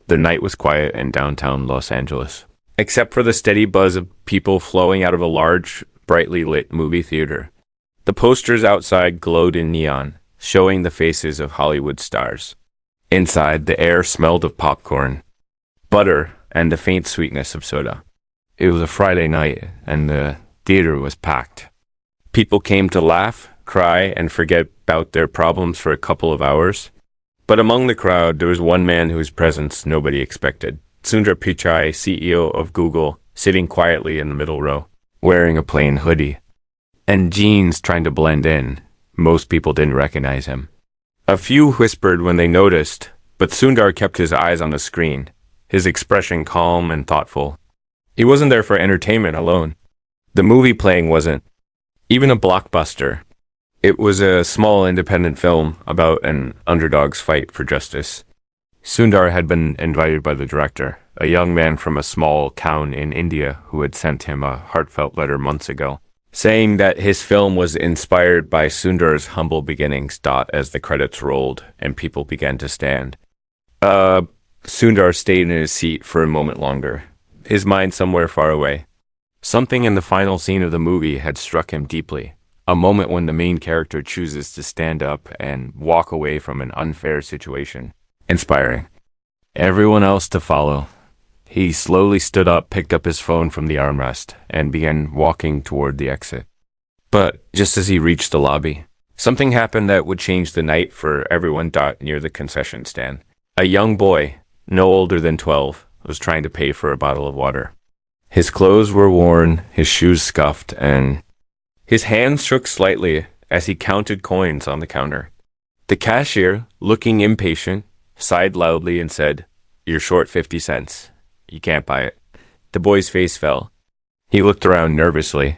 The night was quiet in downtown Los Angeles, except for the steady buzz of people flowing out of a large, brightly lit movie theater. The posters outside glowed in neon, showing the faces of Hollywood stars. Inside, the air smelled of popcorn, butter, and the faint sweetness of soda. It was a Friday night, and the theater was packed. People came to laugh, cry, and forget about their problems for a couple of hours. But among the crowd, there was one man whose presence nobody expected. Sundar Pichai, CEO of Google, sitting quietly in the middle row, wearing a plain hoodie and jeans, trying to blend in. Most people didn't recognize him. A few whispered when they noticed, but Sundar kept his eyes on the screen, his expression calm and thoughtful. He wasn't there for entertainment alone. The movie playing wasn't even a blockbuster. It was a small independent film about an underdog's fight for justice. Sundar had been invited by the director, a young man from a small town in India who had sent him a heartfelt letter months ago, saying that his film was inspired by Sundar's humble beginnings. As the credits rolled and people began to stand. Sundar stayed in his seat for a moment longer, his mind somewhere far away. Something in the final scene of the movie had struck him deeply. A moment when the main character chooses to stand up and walk away from an unfair situation. Inspiring. Everyone else to follow. He slowly stood up, picked up his phone from the armrest, and began walking toward the exit. But just as he reached the lobby, something happened that would change the night for everyone. Near the concession stand, a young boy, no older than 12, was trying to pay for a bottle of water. His clothes were worn, his shoes scuffed, and his hands shook slightly as he counted coins on the counter. The cashier, looking impatient, sighed loudly and said, "You're short 50 cents. You can't buy it." The boy's face fell. He looked around nervously,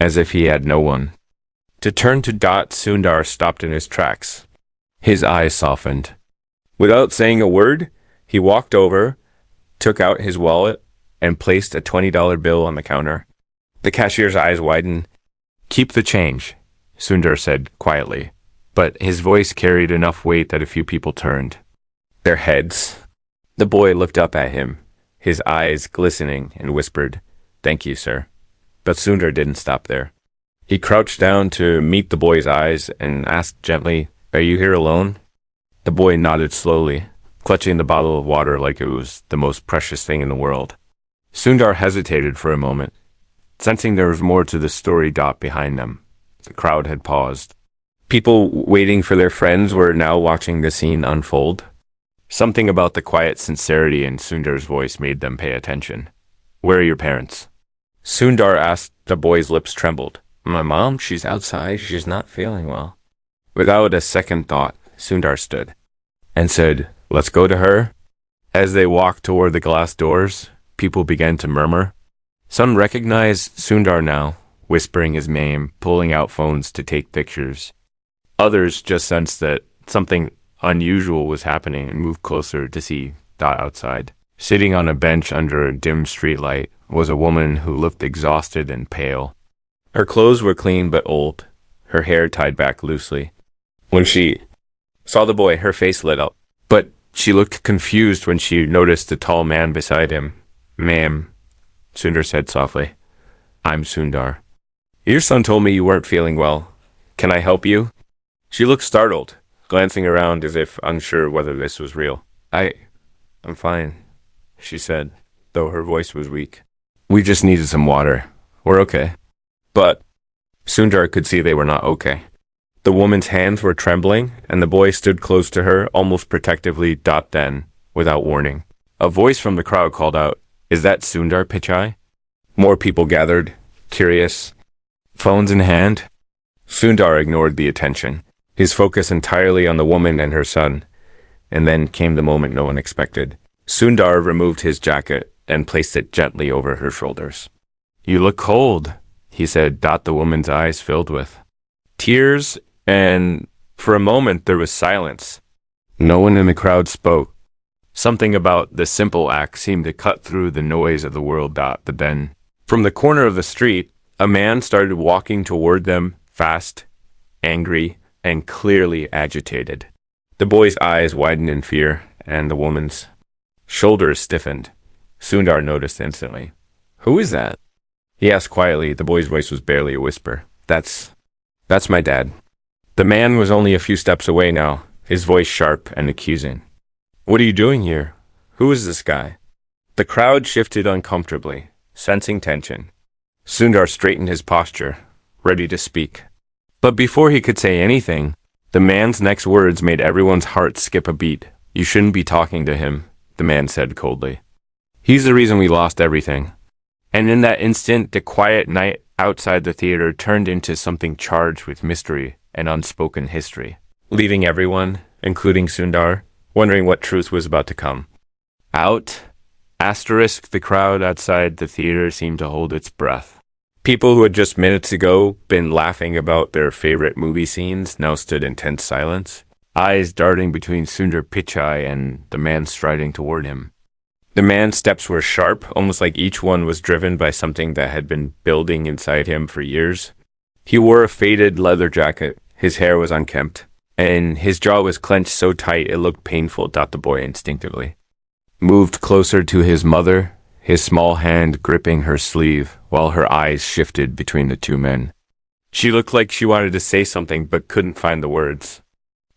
as if he had no one to turn to. Sundar stopped in his tracks. His eyes softened. Without saying a word, he walked over, took out his wallet, and placed a $20 bill on the counter. The cashier's eyes widened. "Keep the change," Sundar said quietly, but his voice carried enough weight that a few people turned their heads. The boy looked up at him, his eyes glistening, and whispered, "Thank you, sir." But Sundar didn't stop there. He crouched down to meet the boy's eyes and asked gently, "Are you here alone?" The boy nodded slowly, clutching the bottle of water like it was the most precious thing in the world. Sundar hesitated for a moment, sensing there was more to the story. Behind them, the crowd had paused. People waiting for their friends were now watching the scene unfold. Something about the quiet sincerity in Sundar's voice made them pay attention. "Where are your parents?" Sundar asked. The boy's lips trembled. "My mom, she's outside. She's not feeling well." Without a second thought, Sundar stood and said, "Let's go to her." As they walked toward the glass doors, people began to murmur. Some recognized Sundar now, whispering his name, pulling out phones to take pictures. Others just sensed that something unusual was happening and moved closer to see. Outside, sitting on a bench under a dim streetlight, was a woman who looked exhausted and pale. Her clothes were clean but old, her hair tied back loosely. When she saw the boy, her face lit up, but she looked confused when she noticed the tall man beside him. "Ma'am," Sundar said softly. "I'm Sundar. Your son told me you weren't feeling well. Can I help you?" She looked startled, glancing around as if unsure whether this was real. I'm fine," she said, though her voice was weak. "We just needed some water. We're okay." But Sundar could see they were not okay. The woman's hands were trembling, and the boy stood close to her, almost protectively. Then, without warning, a voice from the crowd called out, "Is that Sundar Pichai?" More people gathered, curious, phones in hand. Sundar ignored the attention, his focus entirely on the woman and her son. And then came the moment no one expected. Sundar removed his jacket and placed it gently over her shoulders. "You look cold," he said. The woman's eyes filled with tears, and for a moment there was silence. No one in the crowd spoke. Something about the simple act seemed to cut through the noise of the world. But then, from the corner of the street, a man started walking toward them, fast, angry, and clearly agitated. The boy's eyes widened in fear, and the woman's. Shoulders stiffened. Sundar noticed instantly. "Who is that?" He asked quietly. The boy's voice was barely a whisper. That's my dad." The man was only a few steps away now, his voice sharp and accusing. "What are you doing here? Who is this guy?" The crowd shifted uncomfortably, sensing tension. Sundar straightened his posture, ready to speak. But before he could say anything, the man's next words made everyone's heart skip a beat. "You shouldn't be talking to him," the man said coldly. "He's the reason we lost everything." And in that instant, the quiet night outside the theater turned into something charged with mystery and unspoken history, leaving everyone, including Sundar, wondering what truth was about to come. Out, asterisk, the crowd outside the theater seemed to hold its breath. People who had just minutes ago been laughing about their favorite movie scenes now stood in tense silence, eyes darting between Sundar Pichai and the man striding toward him. The man's steps were sharp, almost like each one was driven by something that had been building inside him for years. He wore a faded leather jacket, his hair was unkempt, and his jaw was clenched so tight it looked painful, thought the boy instinctively. Moved closer to his mother, his small hand gripping her sleeve, while her eyes shifted between the two men. She looked like she wanted to say something but couldn't find the words.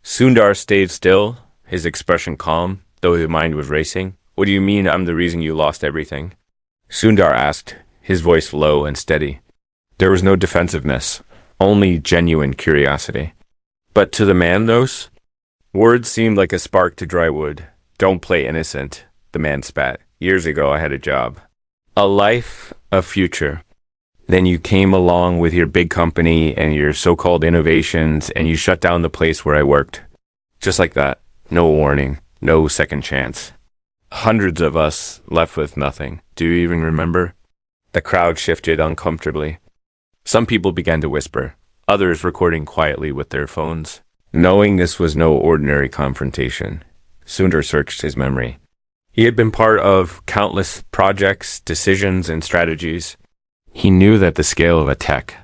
Sundar stayed still, his expression calm, though his mind was racing. "What do you mean I'm the reason you lost everything?" Sundar asked, his voice low and steady. There was no defensiveness, only genuine curiosity. But to the man, those words seemed like a spark to dry wood. "Don't play innocent," the man spat. "Years ago I had a job. A life, a future. Then you came along with your big company and your so-called innovations and you shut down the place where I worked. Just like that. No warning, no second chance. Hundreds of us left with nothing. Do you even remember?" The crowd shifted uncomfortably. Some people began to whisper, others recording quietly with their phones. Knowing this was no ordinary confrontation, Sundar searched his memory. He had been part of countless projects, decisions, and strategies. He knew that the scale of a tech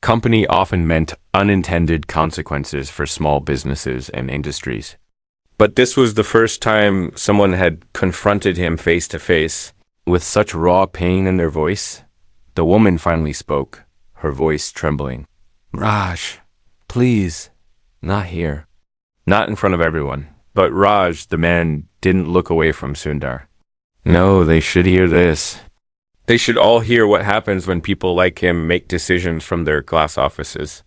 company often meant unintended consequences for small businesses and industries. But this was the first time someone had confronted him face to face with such raw pain in their voice. The woman finally spoke, her voice trembling. "Raj, please, not here." Not in front of everyone, but Raj, the man, didn't look away from Sundar. "No, they should hear this. They should all hear what happens when people like him make decisions from their glass offices.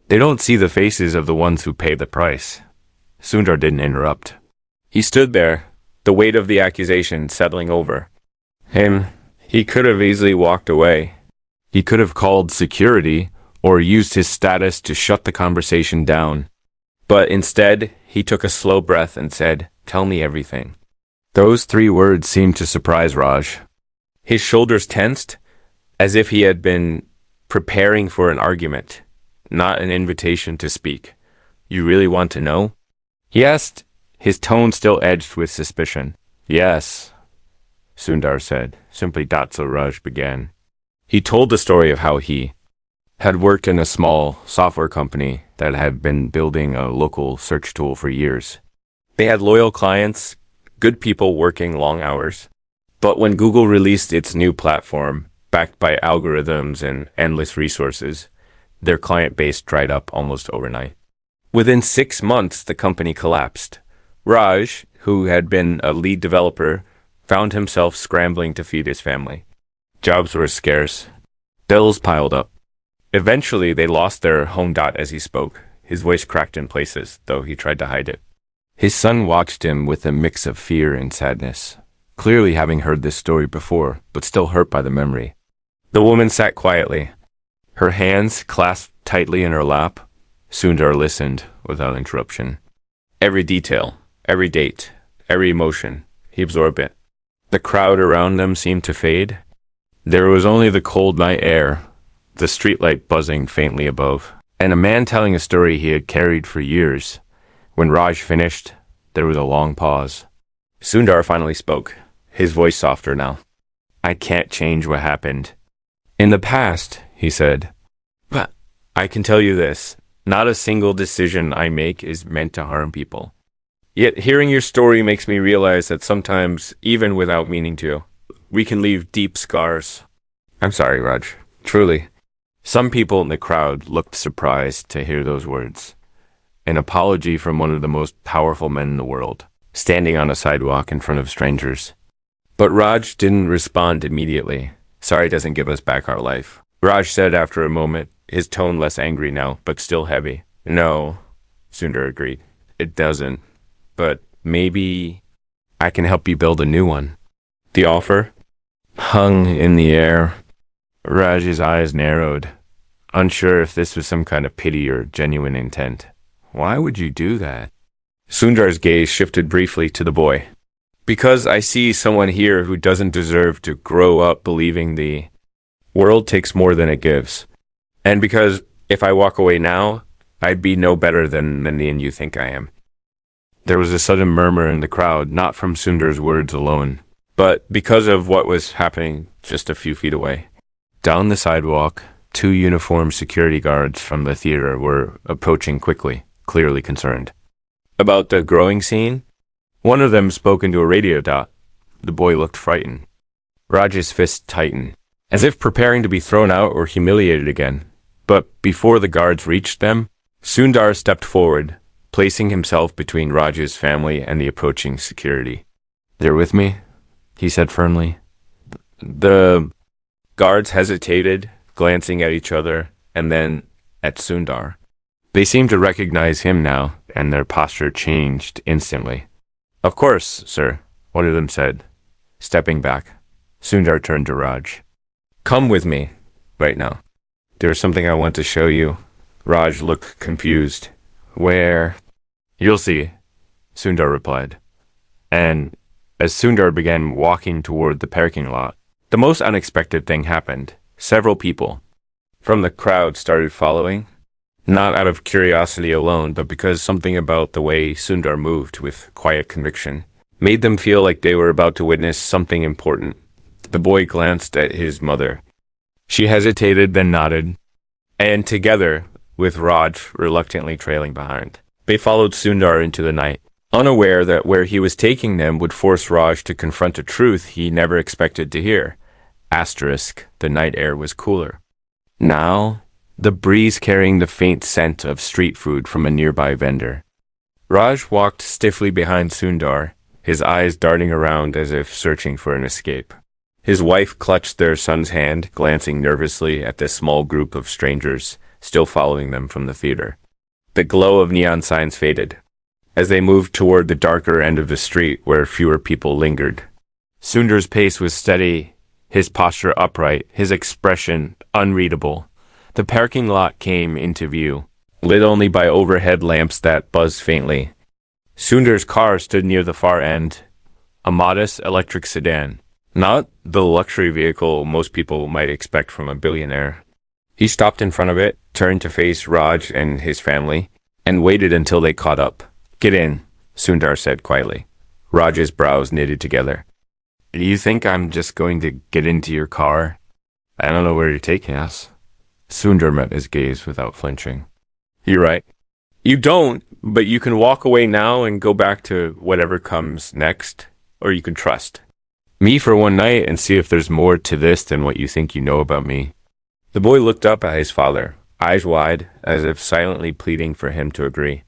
They don't see the faces of the ones who pay the price." Sundar didn't interrupt. He stood there, the weight of the accusation settling over him. He could have easily walked away. He could have called security or used his status to shut the conversation down. But instead, he took a slow breath and said, "Tell me everything." Those 3 words seemed to surprise Raj. His shoulders tensed, as if he had been preparing for an argument, not an invitation to speak. "You really want to know?" he asked, his tone still edged with suspicion. "Yes," Sundar said, simply. So Raj began. He told the story of how he had worked in a small software company that had been building a local search tool for years. They had loyal clients, good people working long hours. But when Google released its new platform, backed by algorithms and endless resources, their client base dried up almost overnight. Within 6 months, the company collapsed. Raj, who had been a lead developer, found himself scrambling to feed his family. Jobs were scarce. Bills piled up. Eventually, they lost their home. As he spoke, his voice cracked in places, though he tried to hide it. His son watched him with a mix of fear and sadness, clearly having heard this story before, but still hurt by the memory. The woman sat quietly, her hands clasped tightly in her lap. Sundar listened without interruption. Every detail, every date, every emotion, he absorbed it. The crowd around them seemed to fade. There was only the cold night air, the streetlight buzzing faintly above, and a man telling a story he had carried for years. When Raj finished, there was a long pause. Sundar finally spoke, his voice softer now. "I can't change what happened in the past," he said. "But I can tell you this. Not a single decision I make is meant to harm people. Yet hearing your story makes me realize that sometimes, even without meaning to, we can leave deep scars. I'm sorry, Raj. Truly. Some people in the crowd looked surprised to hear those words. An apology from one of the most powerful men in the world, standing on a sidewalk in front of strangers. But Raj didn't respond immediately. Sorry doesn't give us back our life. Raj said after a moment, his tone less angry now, but still heavy. No, Sundar agreed. It doesn't. But maybe I can help you build a new one. The offer hung in the air. Raj's eyes narrowed, unsure if this was some kind of pity or genuine intent. Why would you do that? Sundar's gaze shifted briefly to the boy. Because I see someone here who doesn't deserve to grow up believing the world takes more than it gives. And because if I walk away now, I'd be no better than the Indian you think I am. There was a sudden murmur in the crowd, not from Sundar's words alone, but because of what was happening just a few feet away. Down the sidewalk, 2 uniformed security guards from the theater were approaching quickly, clearly concerned. About the growing scene? One of them spoke into a radio dot. The boy looked frightened. Raj's fist tightened, as if preparing to be thrown out or humiliated again. But before the guards reached them, Sundar stepped forward, placing himself between Raj's family and the approaching security. "They're with me," he said firmly. The guards hesitated, glancing at each other, and then at Sundar. They seemed to recognize him now, and their posture changed instantly. "Of course, sir," one of them said. Stepping back, Sundar turned to Raj. "Come with me, right now. There's something I want to show you." Raj looked confused. "Where?" "You'll see," Sundar replied. And as Sundar began walking toward the parking lot, the most unexpected thing happened. Several people from the crowd started following, not out of curiosity alone, but because something about the way Sundar moved with quiet conviction made them feel like they were about to witness something important. The boy glanced at his mother. She hesitated, then nodded, and together, with Raj reluctantly trailing behind, they followed Sundar into the night, unaware that where he was taking them would force Raj to confront a truth he never expected to hear. Asterisk, the night air was cooler. Now, the breeze carrying the faint scent of street food from a nearby vendor. Raj walked stiffly behind Sundar, his eyes darting around as if searching for an escape. His wife clutched their son's hand, glancing nervously at the small group of strangers still following them from the theater. The glow of neon signs faded as they moved toward the darker end of the street where fewer people lingered. Sundar's pace was steady, his posture upright, his expression unreadable. The parking lot came into view, lit only by overhead lamps that buzzed faintly. Sundar's car stood near the far end, a modest electric sedan, not the luxury vehicle most people might expect from a billionaire. He stopped in front of it, turned to face Raj and his family, and waited until they caught up. "Get in," Sundar said quietly. Raj's brows knitted together. "Do you think I'm just going to get into your car? I don't know where you're taking us." Sundar met his gaze without flinching. "You're right. You don't, but you can walk away now and go back to whatever comes next, or you can trust me for one night and see if there's more to this than what you think you know about me." The boy looked up at his father, eyes wide, as if silently pleading for him to agree.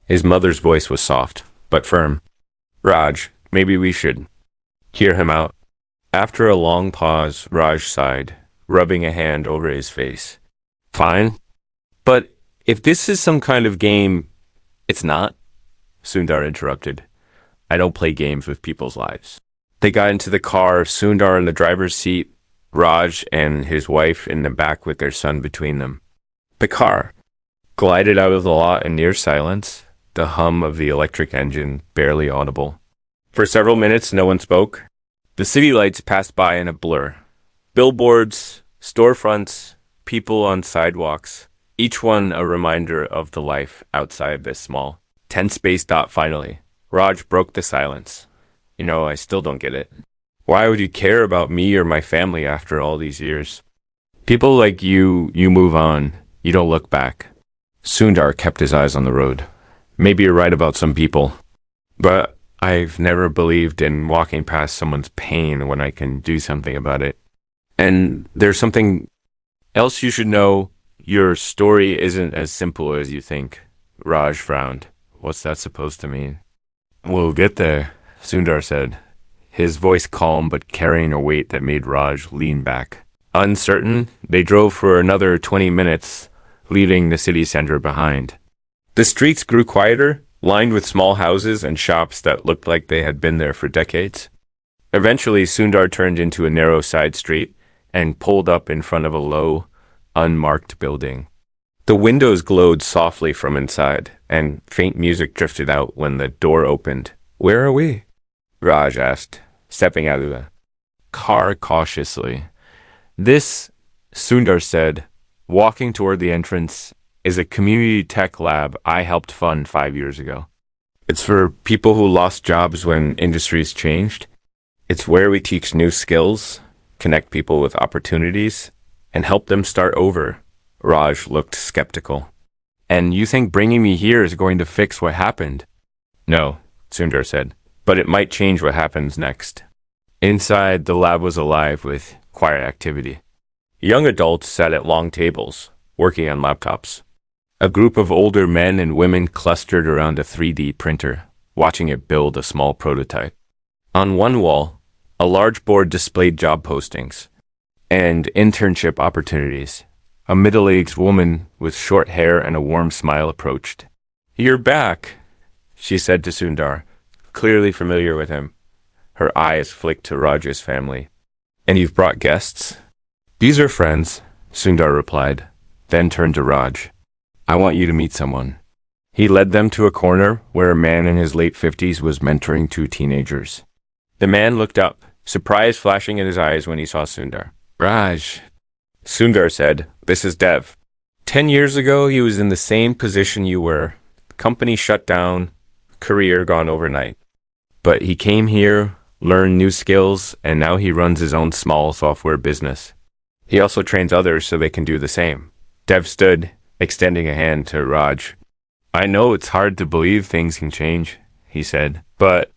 His mother's voice was soft, but firm. "Raj, maybe we should hear him out." After a long pause, Raj sighed, rubbing a hand over his face. "Fine. But if this is some kind of game..." "It's not," Sundar interrupted. "I don't play games with people's lives." They got into the car, Sundar in the driver's seat, Raj and his wife in the back with their son between them. The car glided out of the lot in near silence, the hum of the electric engine barely audible. For several minutes, no one spoke. The city lights passed by in a blur. Billboards, storefronts, people on sidewalks, each one a reminder of the life outside this small, tense-spaced dot. Finally, Raj broke the silence. I still don't get it. Why would you care about me or my family after all these years? People like you move on. You don't look back. Sundar kept his eyes on the road. Maybe you're right about some people. But I've never believed in walking past someone's pain when I can do something about it. And there's something else you should know. Your story isn't as simple as you think. Raj frowned. What's that supposed to mean? We'll get there, Sundar said, his voice calm but carrying a weight that made Raj lean back. Uncertain, they drove for another 20 minutes, leaving the city center behind. The streets grew quieter, lined with small houses and shops that looked like they had been there for decades. Eventually, Sundar turned into a narrow side street and pulled up in front of a low, unmarked building. The windows glowed softly from inside, and faint music drifted out when the door opened. "Where are we?" Raj asked, stepping out of the car cautiously. "This," Sundar said, walking toward the entrance, "is a community tech lab I helped fund 5 years ago. It's for people who lost jobs when industries changed. It's where we teach new skills, connect people with opportunities, and help them start over." Raj looked skeptical. "And you think bringing me here is going to fix what happened?" "No," Sundar said, "but it might change what happens next." Inside, the lab was alive with quiet activity. Young adults sat at long tables, working on laptops. A group of older men and women clustered around a 3D printer, watching it build a small prototype. On one wall, a large board displayed job postings and internship opportunities. A middle-aged woman with short hair and a warm smile approached. "You're back," she said to Sundar, clearly familiar with him. Her eyes flicked to Raj's family. "And you've brought guests?" "These are friends," Sundar replied, then turned to Raj. "I want you to meet someone." He led them to a corner where a man in his late 50s was mentoring two teenagers. The man looked up, surprise flashing in his eyes when he saw Sundar. "Raj," Sundar said, "this is Dev. 10 years ago, he was in the same position you were. Company shut down, career gone overnight. But he came here, learned new skills, and now he runs his own small software business. He also trains others so they can do the same." Dev stood, extending a hand to Raj. "I know it's hard to believe things can change," he said, "but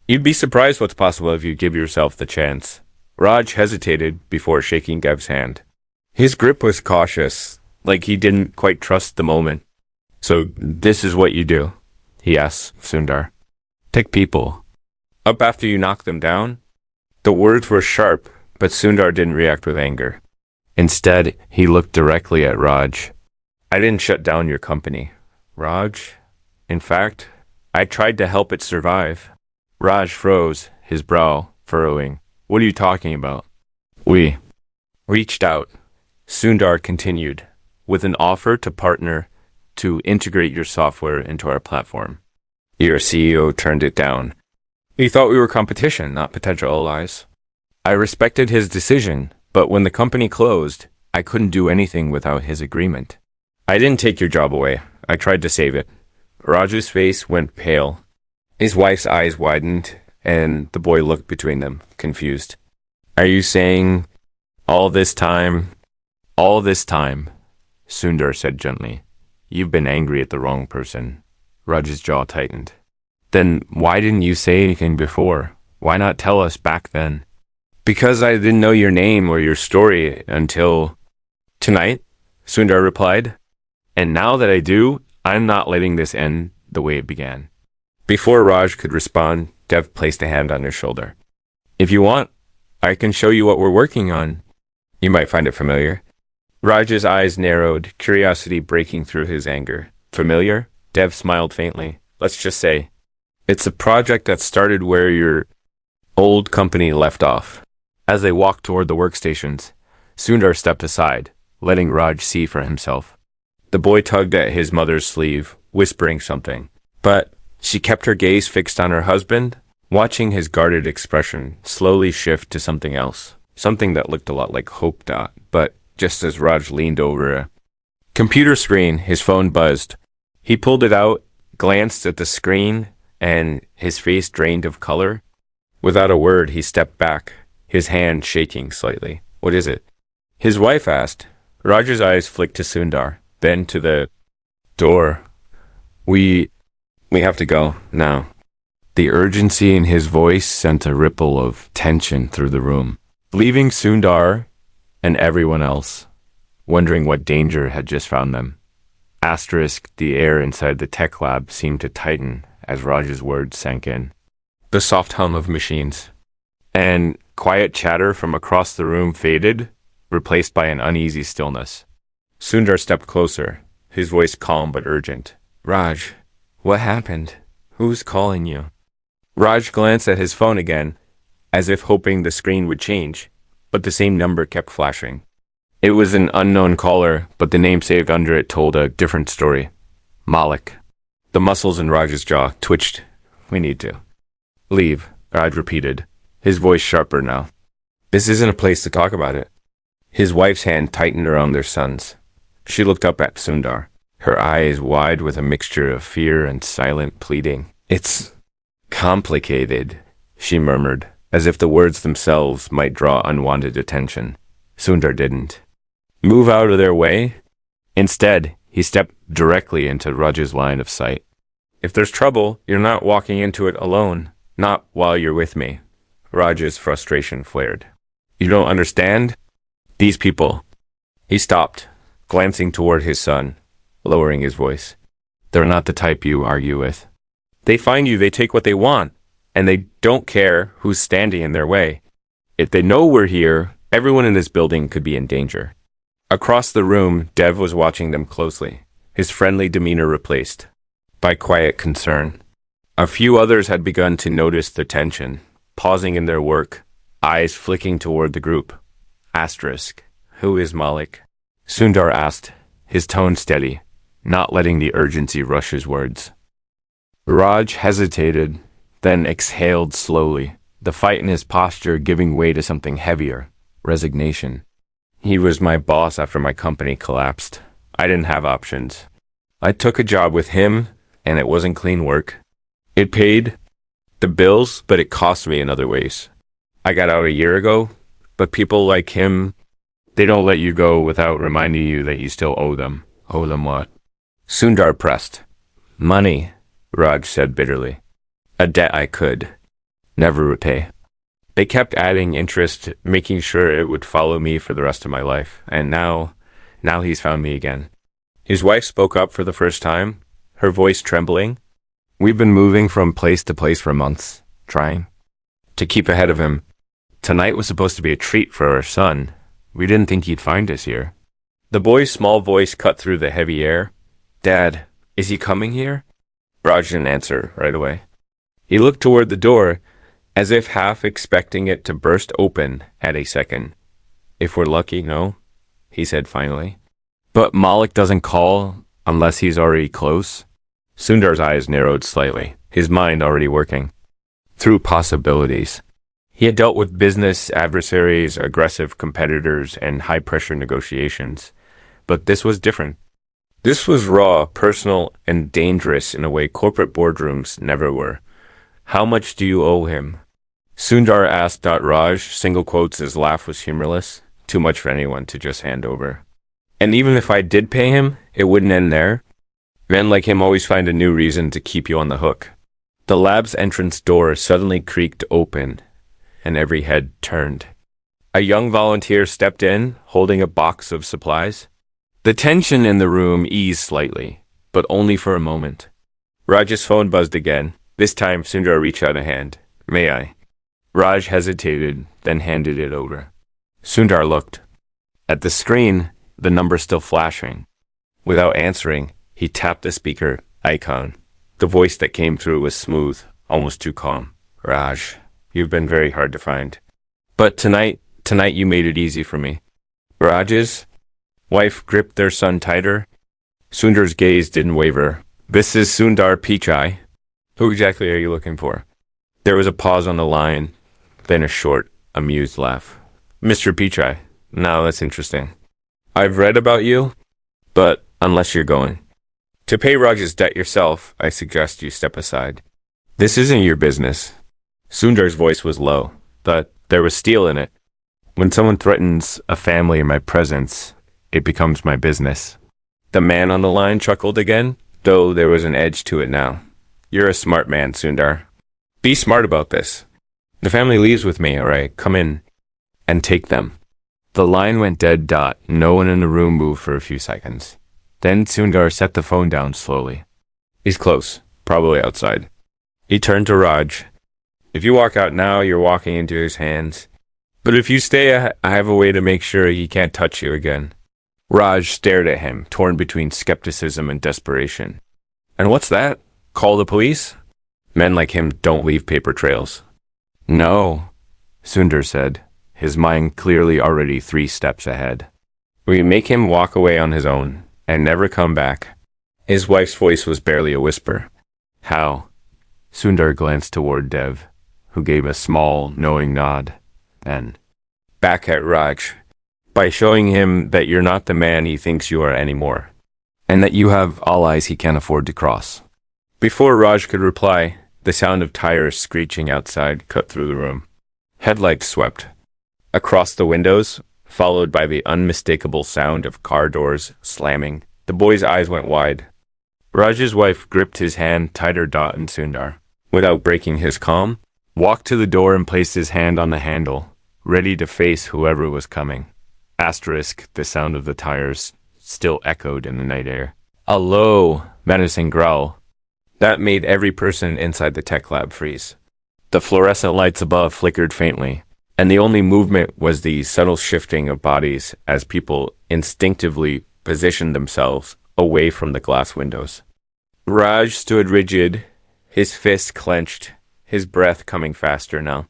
you'd be surprised what's possible if you give yourself the chance." Raj hesitated before shaking Dev's hand. His grip was cautious, like he didn't quite trust the moment. "So this is what you do?" he asked Sundar. "Take people up after you knock them down?" The words were sharp, but Sundar didn't react with anger. Instead, he looked directly at Raj. "I didn't shut down your company, Raj. In fact, I tried to help it survive." Raj froze, his brow furrowing. "What are you talking about?" "We reached out," Sundar continued, "with an offer to partner to integrate your software into our platform. Your CEO turned it down. He thought we were competition, not potential allies. I respected his decision, but when the company closed, I couldn't do anything without his agreement. I didn't take your job away. I tried to save it." Raju's face went pale. His wife's eyes widened, and the boy looked between them, confused. "Are you saying all this time?" "All this time," Sundar said gently, "you've been angry at the wrong person." Raj's jaw tightened. "Then why didn't you say anything before? Why not tell us back then?" "Because I didn't know your name or your story until tonight," Sundar replied. "And now that I do, I'm not letting this end the way it began." Before Raj could respond, Dev placed a hand on his shoulder. "If you want, I can show you what we're working on. You might find it familiar." Raj's eyes narrowed, curiosity breaking through his anger. "Familiar?" Dev smiled faintly. "Let's just say, it's a project that started where your old company left off." As they walked toward the workstations, Sundar stepped aside, letting Raj see for himself. The boy tugged at his mother's sleeve, whispering something. But she kept her gaze fixed on her husband, watching his guarded expression slowly shift to something else. Something that looked a lot like Hope Dot, but just as Raj leaned over a computer screen, his phone buzzed. He pulled it out, glanced at the screen, and his face drained of color. Without a word, he stepped back, his hand shaking slightly. "What is it?" his wife asked. Raj's eyes flicked to Sundar, then to the door. We have to go now." The urgency in his voice sent a ripple of tension through the room, leaving Sundar and everyone else wondering what danger had just found them. Asterisk, the air inside the tech lab seemed to tighten as Raj's words sank in. The soft hum of machines and quiet chatter from across the room faded, replaced by an uneasy stillness. Sundar stepped closer, his voice calm but urgent. Raj, what happened? Who's calling you? Raj glanced at his phone again, as if hoping the screen would change, but the same number kept flashing. It was an unknown caller, but the name saved under it told a different story. Malik. The muscles in Raj's jaw twitched. We need to leave, Raj repeated, his voice sharper now. This isn't a place to talk about it. His wife's hand tightened around their son's. She looked up at Sundar, her eyes wide with a mixture of fear and silent pleading. It's complicated, she murmured, as if the words themselves might draw unwanted attention. Sundar didn't move out of their way. Instead, he stepped directly into Raj's line of sight. If there's trouble, you're not walking into it alone, not while you're with me. Raj's frustration flared. You don't understand? These people. He stopped, glancing toward his son, lowering his voice. They're not the type you argue with. They find you, they take what they want, and they don't care who's standing in their way. If they know we're here, everyone in this building could be in danger. Across the room, Dev was watching them closely, his friendly demeanor replaced by quiet concern. A few others had begun to notice the tension, pausing in their work, eyes flicking toward the group. Asterisk. Who is Malik? Sundar asked, his tone steady, not letting the urgency rush his words. Raj hesitated, then exhaled slowly, the fight in his posture giving way to something heavier, resignation. He was my boss after my company collapsed. I didn't have options. I took a job with him, and it wasn't clean work. It paid the bills, but it cost me in other ways. I got out a year ago, but people like him, they don't let you go without reminding you that you still owe them. Owe them what? Sundar pressed. Money, Raj said bitterly. A debt I could never repay. They kept adding interest, making sure it would follow me for the rest of my life. And now he's found me again. His wife spoke up for the first time, her voice trembling. We've been moving from place to place for months, trying to keep ahead of him. Tonight was supposed to be a treat for our son. We didn't think he'd find us here. The boy's small voice cut through the heavy air. Dad, is he coming here? Raj didn't answer right away. He looked toward the door, as if half expecting it to burst open at a second. If we're lucky, no, he said finally. But Malik doesn't call unless he's already close. Sundar's eyes narrowed slightly, his mind already working through possibilities. He had dealt with business adversaries, aggressive competitors, and high-pressure negotiations. But this was different. This was raw, personal, and dangerous in a way corporate boardrooms never were. How much do you owe him? Sundar asked. Raj, single quotes, his laugh was humorless, too much for anyone to just hand over. And even if I did pay him, it wouldn't end there. Men like him always find a new reason to keep you on the hook. The lab's entrance door suddenly creaked open, and every head turned. A young volunteer stepped in, holding a box of supplies. The tension in the room eased slightly, but only for a moment. Raj's phone buzzed again. This time, Sundar reached out a hand. May I? Raj hesitated, then handed it over. Sundar looked. At the screen, the number still flashing. Without answering, he tapped the speaker icon. The voice that came through was smooth, almost too calm. Raj, you've been very hard to find. But tonight you made it easy for me. Raj's wife gripped their son tighter. Sundar's gaze didn't waver. This is Sundar Pichai. Who exactly are you looking for? There was a pause on the line, then a short, amused laugh. Mr. Pichai. Now that's interesting. I've read about you, but unless you're going to pay Raj's debt yourself, I suggest you step aside. This isn't your business. Sundar's voice was low, but there was steel in it. When someone threatens a family in my presence, it becomes my business. The man on the line chuckled again, though there was an edge to it now. You're a smart man, Sundar. Be smart about this. The family leaves with me, all right? Come in and take them. The line went dead dot. No one in the room moved for a few seconds. Then Sundar set the phone down slowly. He's close, probably outside. He turned to Raj. If you walk out now, you're walking into his hands. But if you stay, I have a way to make sure he can't touch you again. Raj stared at him, torn between skepticism and desperation. And what's that? Call the police? Men like him don't leave paper trails. No, Sundar said, his mind clearly already 3 steps ahead. We make him walk away on his own and never come back. His wife's voice was barely a whisper. How? Sundar glanced toward Dev, who gave a small, knowing nod. Then, back at Raj, by showing him that you're not the man he thinks you are anymore, and that you have all eyes he can't afford to cross. Before Raj could reply, the sound of tires screeching outside cut through the room. Headlights swept across the windows, followed by the unmistakable sound of car doors slamming. The boy's eyes went wide. Raj's wife gripped his hand tighter dot and Sundar, without breaking his calm, walked to the door and placed his hand on the handle, ready to face whoever was coming. Asterisk, the sound of the tires still echoed in the night air. A low, menacing growl that made every person inside the tech lab freeze. The fluorescent lights above flickered faintly, and the only movement was the subtle shifting of bodies as people instinctively positioned themselves away from the glass windows. Raj stood rigid, his fists clenched, his breath coming faster now.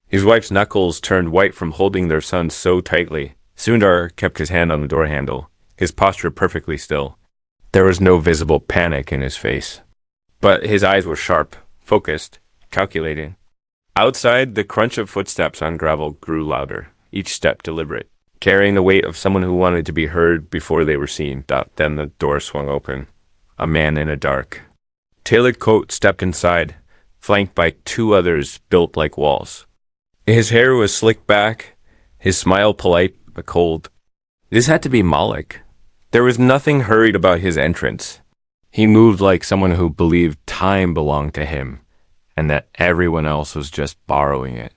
His wife's knuckles turned white from holding their son so tightly. Sundar kept his hand on the door handle, his posture perfectly still. There was no visible panic in his face, but his eyes were sharp, focused, calculating. Outside, the crunch of footsteps on gravel grew louder, each step deliberate, carrying the weight of someone who wanted to be heard before they were seen. Then the door swung open. A man in a dark, tailored coat stepped inside, flanked by 2 others built like walls. His hair was slicked back, his smile polite but cold. This had to be Malik. There was nothing hurried about his entrance. He moved like someone who believed time belonged to him, and that everyone else was just borrowing it.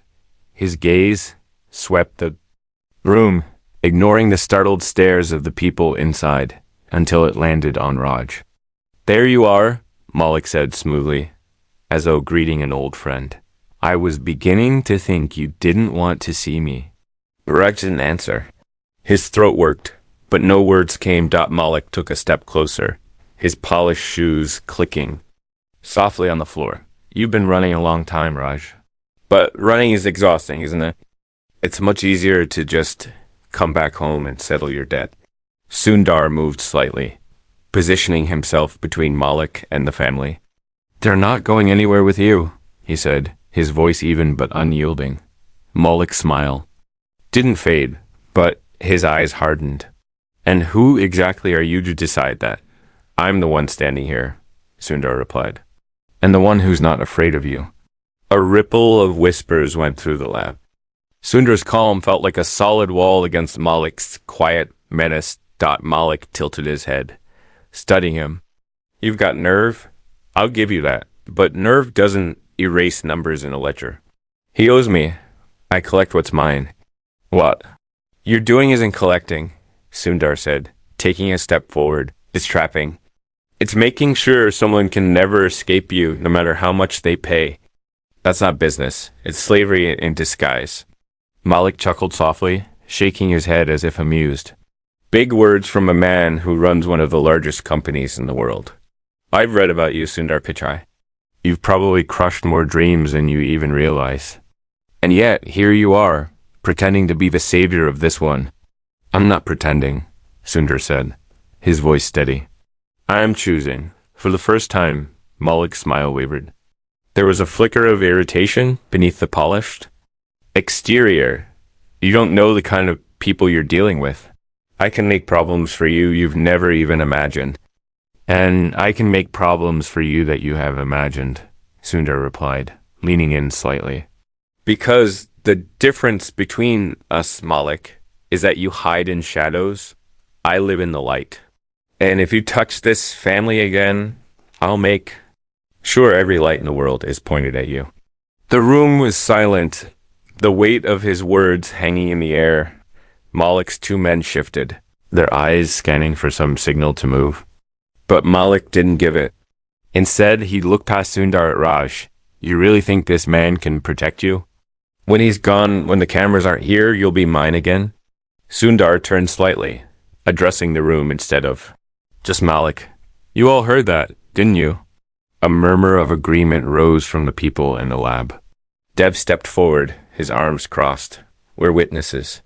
His gaze swept the room, ignoring the startled stares of the people inside, until it landed on Raj. There you are, Malik said smoothly, as though greeting an old friend. I was beginning to think you didn't want to see me. Raj didn't answer. His throat worked, but no words came. Malik took a step closer, his polished shoes clicking softly on the floor. You've been running a long time, Raj. But running is exhausting, isn't it? It's much easier to just come back home and settle your debt. Sundar moved slightly, positioning himself between Malik and the family. They're not going anywhere with you, he said, his voice even but unyielding. Malik's smile didn't fade, but his eyes hardened. And who exactly are you to decide that? I'm the one standing here, Sundar replied, and the one who's not afraid of you. A ripple of whispers went through the lab. Sundar's calm felt like a solid wall against Malik's quiet menace. Malik tilted his head, studying him. You've got nerve? I'll give you that, but nerve doesn't erase numbers in a ledger. He owes me. I collect what's mine. What? You're doing isn't collecting, Sundar said, taking a step forward. It's trapping. It's making sure someone can never escape you, no matter how much they pay. That's not business. It's slavery in disguise. Malik chuckled softly, shaking his head as if amused. Big words from a man who runs one of the largest companies in the world. I've read about you, Sundar Pichai. You've probably crushed more dreams than you even realize. And yet, here you are, pretending to be the savior of this one. I'm not pretending, Sundar said, his voice steady. I'm choosing. For the first time, Malik's smile wavered. There was a flicker of irritation beneath the polished exterior. You don't know the kind of people you're dealing with. I can make problems for you you've never even imagined. And I can make problems for you that you have imagined, Sundar replied, leaning in slightly. Because the difference between us, Malik, is that you hide in shadows. I live in the light. And if you touch this family again, I'll make sure every light in the world is pointed at you. The room was silent, the weight of his words hanging in the air. Malik's two men shifted, their eyes scanning for some signal to move. But Malik didn't give it. Instead, he looked past Sundar at Raj. You really think this man can protect you? When he's gone, when the cameras aren't here, you'll be mine again? Sundar turned slightly, addressing the room instead of just Malik. You all heard that, didn't you? A murmur of agreement rose from the people in the lab. Dev stepped forward, his arms crossed. We're witnesses.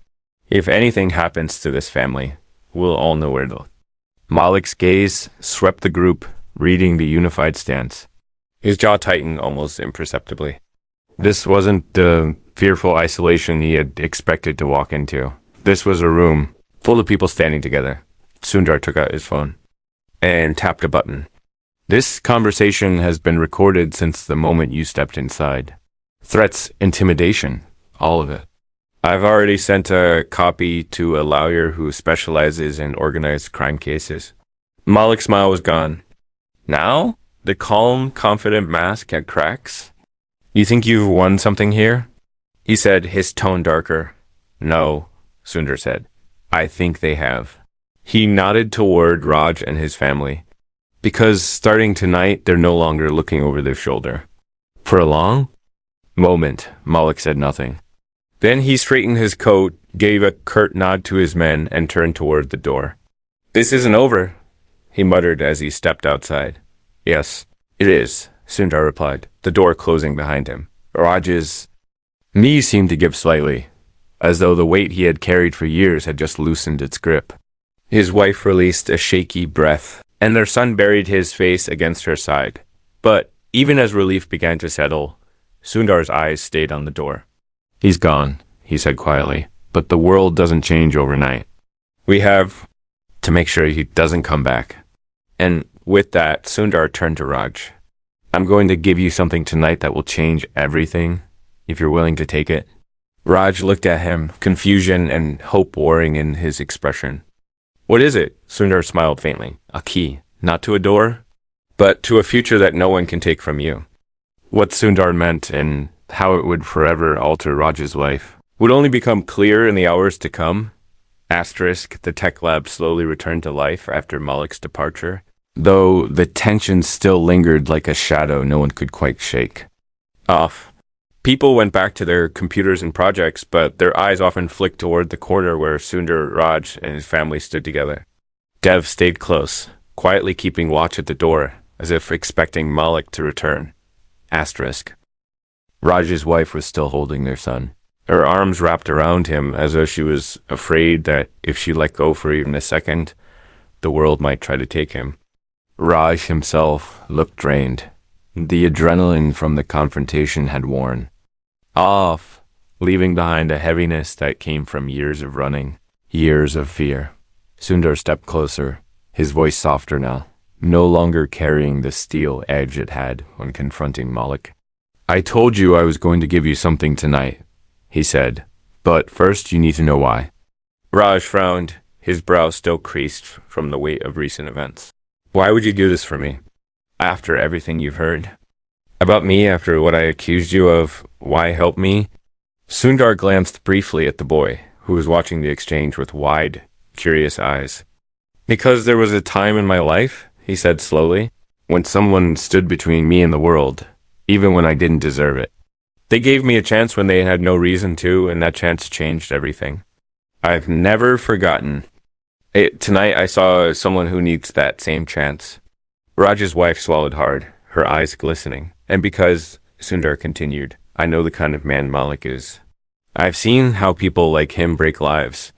If anything happens to this family, we'll all know where to look. Malik's gaze swept the group, reading the unified stance. His jaw tightened almost imperceptibly. This wasn't the fearful isolation he had expected to walk into. This was a room full of people standing together. Sundar took out his phone and tapped a button. This conversation has been recorded since the moment you stepped inside. Threats, intimidation, all of it. I've already sent a copy to a lawyer who specializes in organized crime cases. Malik's smile was gone. Now? The calm, confident mask had cracks? You think you've won something here? He said, his tone darker. No, Sundar said. I think they have. He nodded toward Raj and his family. Because starting tonight, they're no longer looking over their shoulder. For a long moment, Malik said nothing. Then he straightened his coat, gave a curt nod to his men, and turned toward the door. This isn't over, he muttered as he stepped outside. Yes, it is, Sundar replied, the door closing behind him. Raj's knees seemed to give slightly, as though the weight he had carried for years had just loosened its grip. His wife released a shaky breath, and their son buried his face against her side. But even as relief began to settle, Sundar's eyes stayed on the door. He's gone, he said quietly, but the world doesn't change overnight. We have to make sure he doesn't come back. And with that, Sundar turned to Raj. I'm going to give you something tonight that will change everything, if you're willing to take it. Raj looked at him, confusion and hope warring in his expression. What is it? Sundar smiled faintly. A key, not to a door, but to a future that no one can take from you. What Sundar meant and how it would forever alter Raj's life would only become clear in the hours to come. Asterisk, the tech lab slowly returned to life after Malik's departure, though the tension still lingered like a shadow no one could quite shake. Off. People went back to their computers and projects, but their eyes often flicked toward the corner where Sundar, Raj, and his family stood together. Dev stayed close, quietly keeping watch at the door, as if expecting Malik to return. Asterisk. Raj's wife was still holding their son, her arms wrapped around him as though she was afraid that if she let go for even a second, the world might try to take him. Raj himself looked drained. The adrenaline from the confrontation had worn off, leaving behind a heaviness that came from years of running, years of fear. Sundar stepped closer, his voice softer now, no longer carrying the steel edge it had when confronting Malik. I told you I was going to give you something tonight, he said, but first you need to know why. Raj frowned, his brow still creased from the weight of recent events. Why would you do this for me? After everything you've heard? About me, after what I accused you of, why help me? Sundar glanced briefly at the boy, who was watching the exchange with wide, curious eyes. Because there was a time in my life, he said slowly, when someone stood between me and the world, even when I didn't deserve it. They gave me a chance when they had no reason to, and that chance changed everything. I've never forgotten. Tonight I saw someone who needs that same chance. Raj's wife swallowed hard, her eyes glistening. And because, Sundar continued, I know the kind of man Malik is. I've seen how people like him break lives.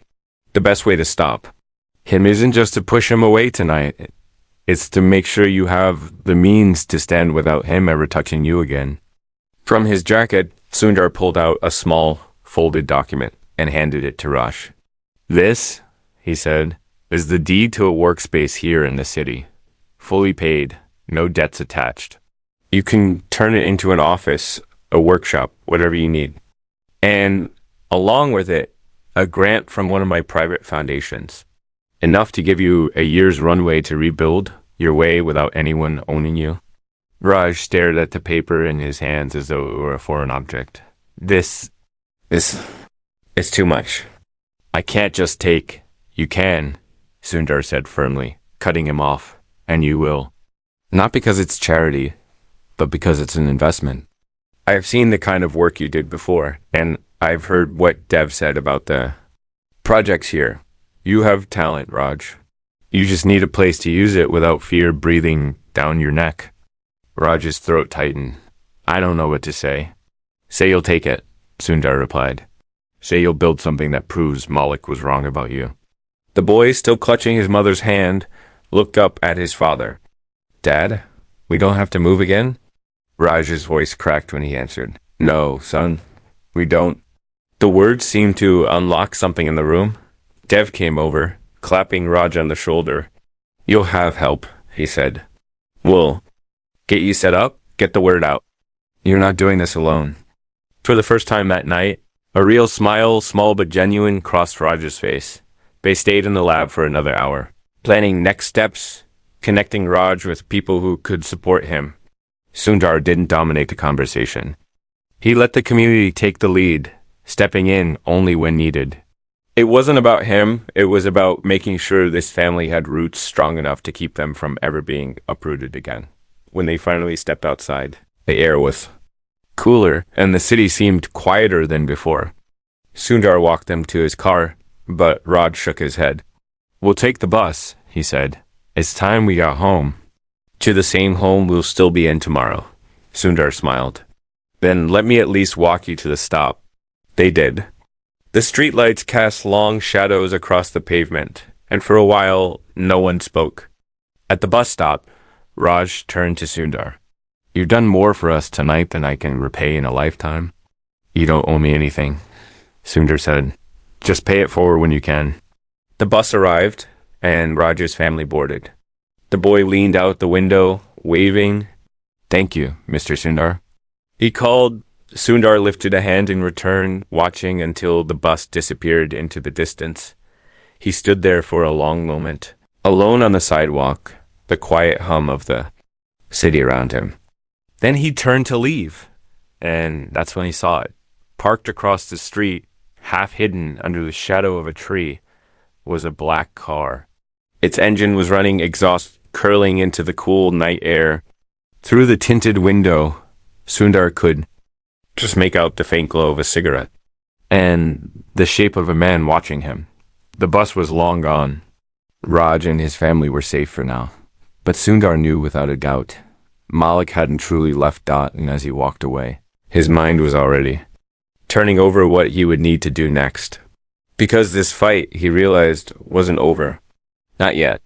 The best way to stop him isn't just to push him away tonight. It's to make sure you have the means to stand without him ever touching you again. From his jacket, Sundar pulled out a small, folded document and handed it to Raj. This, he said, is the deed to a workspace here in the city. Fully paid, no debts attached. You can turn it into an office, a workshop, whatever you need. And along with it, a grant from one of my private foundations. Enough to give you a year's runway to rebuild your way without anyone owning you. Raj stared at the paper in his hands as though it were a foreign object. This is too much. I can't just take. You can, Sundar said firmly, cutting him off. And you will. Not because it's charity, but because it's an investment. I have seen the kind of work you did before, and I've heard what Dev said about the projects here. You have talent, Raj. You just need a place to use it without fear breathing down your neck. Raj's throat tightened. I don't know what to say. Say you'll take it, Sundar replied. Say you'll build something that proves Malik was wrong about you. The boy, still clutching his mother's hand, looked up at his father. Dad, we don't have to move again? Raj's voice cracked when he answered. No, son, we don't. The words seemed to unlock something in the room. Dev came over, clapping Raj on the shoulder. You'll have help, he said. We'll get you set up, get the word out. You're not doing this alone. For the first time that night, a real smile, small but genuine, crossed Raj's face. They stayed in the lab for another hour, planning next steps, connecting Raj with people who could support him. Sundar didn't dominate the conversation. He let the community take the lead, stepping in only when needed. It wasn't about him, it was about making sure this family had roots strong enough to keep them from ever being uprooted again. When they finally stepped outside, the air was cooler, and the city seemed quieter than before. Sundar walked them to his car, but Raj shook his head. We'll take the bus, he said. It's time we got home. To the same home we'll still be in tomorrow. Sundar smiled. Then let me at least walk you to the stop. They did. The streetlights cast long shadows across the pavement, and for a while no one spoke. At the bus stop, Raj turned to Sundar. You've done more for us tonight than I can repay in a lifetime. You don't owe me anything, Sundar said. Just pay it forward when you can. The bus arrived, and Raj's family boarded. The boy leaned out the window, waving. Thank you, Mr. Sundar. He called. Sundar lifted a hand in return, watching until the bus disappeared into the distance. He stood there for a long moment, alone on the sidewalk, the quiet hum of the city around him. Then he turned to leave, and that's when he saw it. Parked across the street, half hidden under the shadow of a tree, was a black car. Its engine was running, exhaust curling into the cool night air. Through the tinted window, Sundar could just make out the faint glow of a cigarette, and the shape of a man watching him. The bus was long gone. Raj and his family were safe for now. But Sundar knew without a doubt, Malik hadn't truly left Dotton as he walked away. His mind was already turning over what he would need to do next. Because this fight, he realized, wasn't over. Not yet.